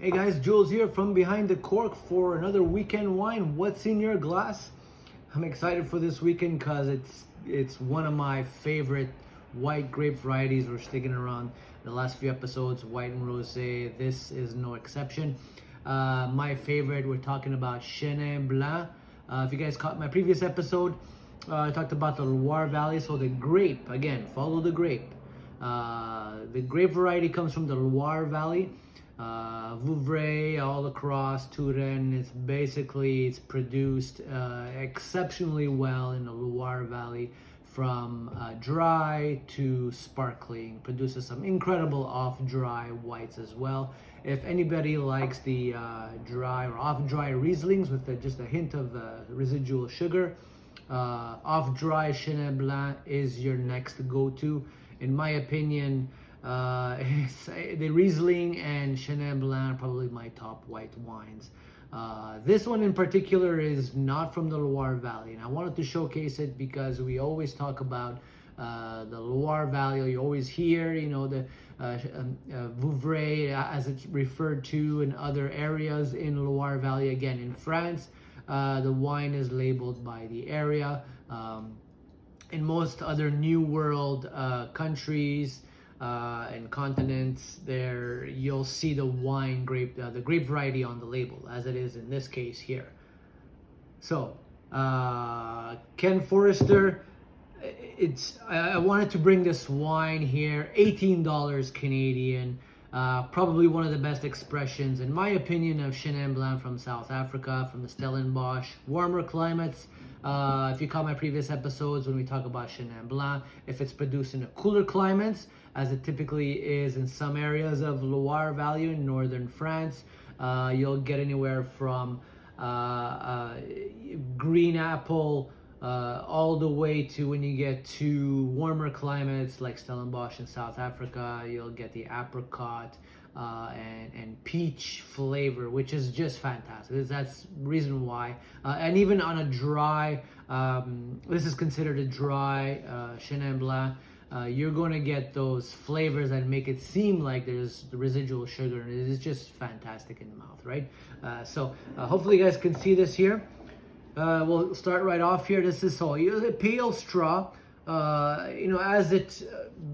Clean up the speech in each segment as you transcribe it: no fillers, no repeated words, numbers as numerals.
Hey guys, Jules here from behind the cork for another weekend wine. What's in your glass? I'm excited for this weekend because it's one of my favorite white grape varieties. We're sticking around the last few episodes, white and rosé. This is no exception. My favorite, we're talking about Chenin Blanc. If you guys caught my previous episode, I talked about the Loire Valley. So the grape, again, follow the grape. The grape variety comes from the Loire Valley. Vouvray, all across Touraine. It's produced exceptionally well in the Loire Valley, from dry to sparkling. Produces some incredible off-dry whites as well. If anybody likes the dry or off-dry Rieslings with just a hint of residual sugar, off-dry Chenin Blanc is your next go-to. In my opinion, the Riesling and Chenin Blanc are probably my top white wines. This one in particular is not from the Loire Valley, and I wanted to showcase it because we always talk about the Loire Valley. You always hear, the Vouvray, as it's referred to in other areas in Loire Valley. Again, in France, the wine is labeled by the area. In most other New World countries and continents, there you'll see the the grape variety on the label, as it is in this case here. So, Ken Forrester, I wanted to bring this wine here, $18 Canadian. Probably one of the best expressions, in my opinion, of Chenin Blanc from South Africa, from the Stellenbosch, warmer climates. If you caught my previous episodes when we talk about Chenin Blanc, if it's produced in a cooler climates, as it typically is in some areas of Loire Valley in northern France, you'll get anywhere from green apple all the way to, when you get to warmer climates like Stellenbosch in South Africa, you'll get the apricot and peach flavor, which is just fantastic. That's reason why. And even on a dry, this is considered a dry Chenin Blanc, you're going to get those flavors that make it seem like there's the residual sugar, and it is just fantastic in the mouth, right? So hopefully you guys can see this here. We'll start right off here. This is a pale straw. As it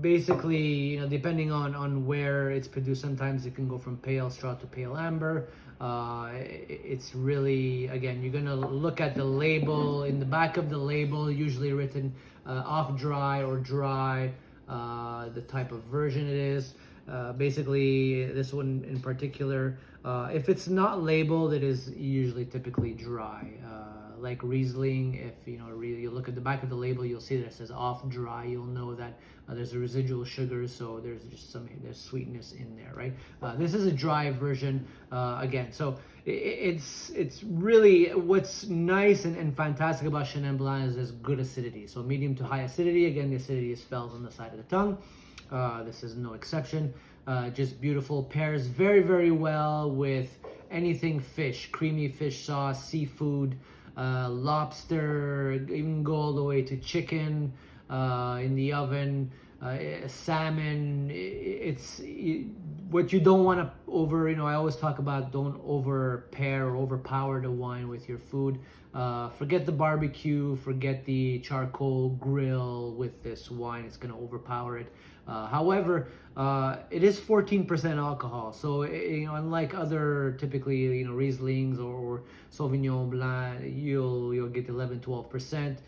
basically, depending on where it's produced, sometimes it can go from pale straw to pale amber. It's really, again, you're gonna look at the label. In the back of the label, usually written off dry or dry, the type of version it is. Basically, this one in particular, if it's not labeled, it is usually typically dry. Like Riesling, if you look at the back of the label, you'll see that it says off dry. You'll know that there's a residual sugar, so there's sweetness in there, right? This is a dry version, again. So it's really, what's nice and fantastic about Chenin Blanc is this good acidity. So medium to high acidity. Again, the acidity is felt on the side of the tongue. This is no exception. Just beautiful. Pairs very, very well with anything fish, creamy fish sauce, seafood, lobster, even go all the way to chicken in the oven, salmon. What you don't want to I always talk about, don't over pair or overpower the wine with your food. Forget the barbecue, forget the charcoal grill with this wine. It's going to overpower it. However, it is 14% alcohol, so unlike other typically Rieslings or Sauvignon Blanc, you'll get 11-12%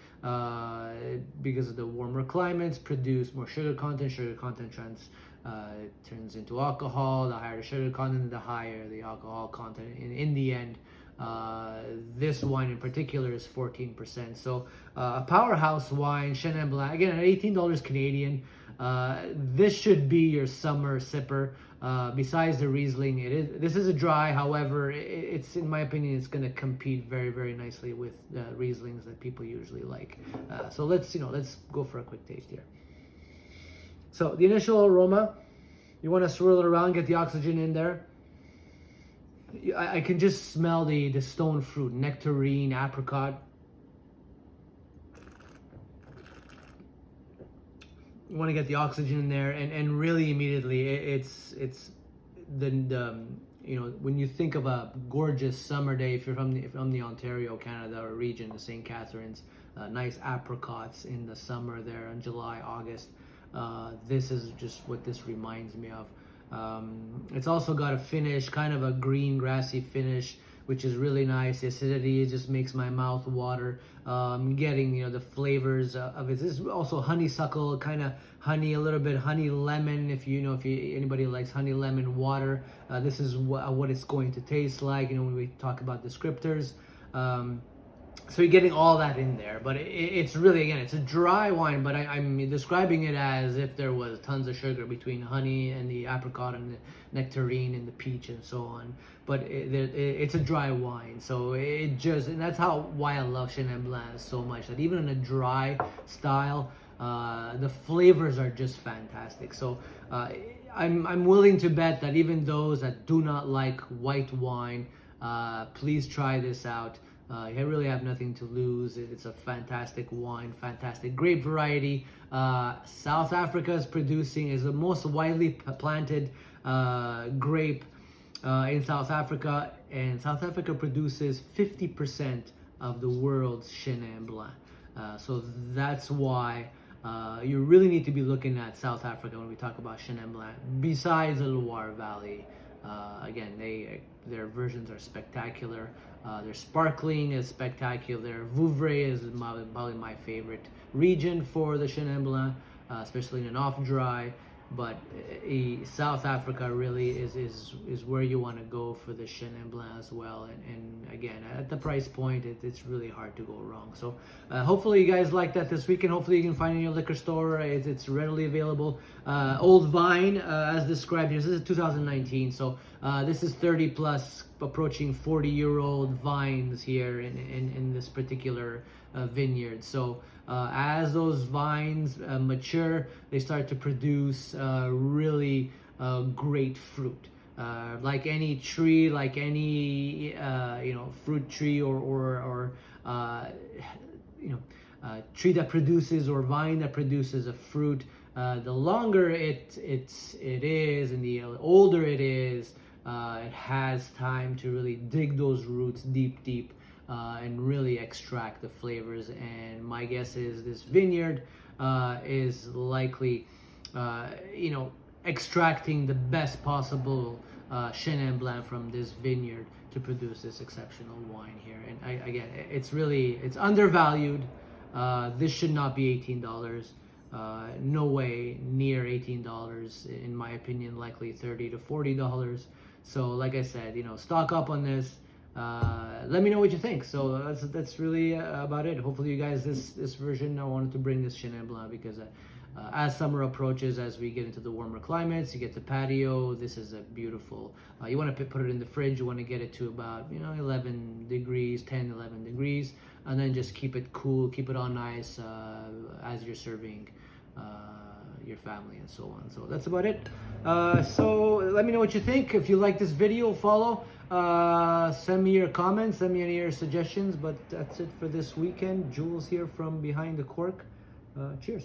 because of the warmer climates produce more sugar content. Sugar content turns into alcohol. The higher the sugar content, the higher the alcohol content. In the end, this wine in particular is 14%. So a powerhouse wine, Chenin Blanc, again at $18 Canadian. This should be your summer sipper. Besides the Riesling, this is a dry. However, it's, in my opinion, it's going to compete very, very nicely with the Rieslings that people usually like. So let's go for a quick taste here. So the initial aroma, you want to swirl it around, get the oxygen in there. I can just smell the stone fruit, nectarine, apricot. You want to get the oxygen in there, and really immediately it's when you think of a gorgeous summer day, if you're from the Ontario, Canada region, the St. Catharines, nice apricots in the summer there in July, August. This is just what this reminds me of. It's also got a finish, kind of a green grassy finish, which is really nice. The acidity, it just makes my mouth water. Getting the flavors of it. This is also honeysuckle, kind of honey, a little bit honey lemon. If anybody likes honey lemon water, this is what it's going to taste like. When we talk about descriptors. So you're getting all that in there, but it's really, again, it's a dry wine, but I'm describing it as if there was tons of sugar between honey and the apricot and the nectarine and the peach and so on. But it's a dry wine, so and that's why I love Chenin Blanc so much, that even in a dry style, the flavors are just fantastic. So I'm willing to bet that even those that do not like white wine, please try this out. You really have nothing to lose. It's a fantastic wine, fantastic grape variety. South Africa is the most widely planted grape in South Africa, and South Africa produces 50% of the world's Chenin Blanc. So that's why you really need to be looking at South Africa when we talk about Chenin Blanc. Besides the Loire Valley, again, their versions are spectacular. Their sparkling is spectacular. Vouvray is probably my favorite region for the Chenin Blanc, especially in an off-dry. But South Africa really is where you want to go for the Chenin Blanc as well. And again, at the price point, it's really hard to go wrong. So hopefully you guys like that this weekend. Hopefully you can find it in your liquor store. It's readily available. Old Vine, as described here. This is 2019, so this is 30 plus, approaching 40-year-old vines here in this particular vineyard. So as those vines mature, they start to produce really great fruit. Like any tree, like any fruit tree or tree that produces, or vine that produces a fruit, the longer it is and the older it is, it has time to really dig those roots deep and really extract the flavors. And my guess is this vineyard is likely extracting the best possible Chenin Blanc from this vineyard to produce this exceptional wine here. And again, it's undervalued. This should not be $18. No way near $18, in my opinion. Likely $30 to $40. So like I said, stock up on this. Let me know what you think. So that's really about it. Hopefully you guys, this version, I wanted to bring this Chenin Blanc because as summer approaches, as we get into the warmer climates, you get the patio. This is a beautiful, you want to put it in the fridge. You want to get it to about 11 degrees, 10, 11 degrees, and then just keep it cool, keep it on ice as you're serving your family and so on. So that's about it. So let me know what you think. If you like this video, follow, send me your comments, send me any of your suggestions. But that's it for this weekend. Jules here from Behind the Cork. Cheers.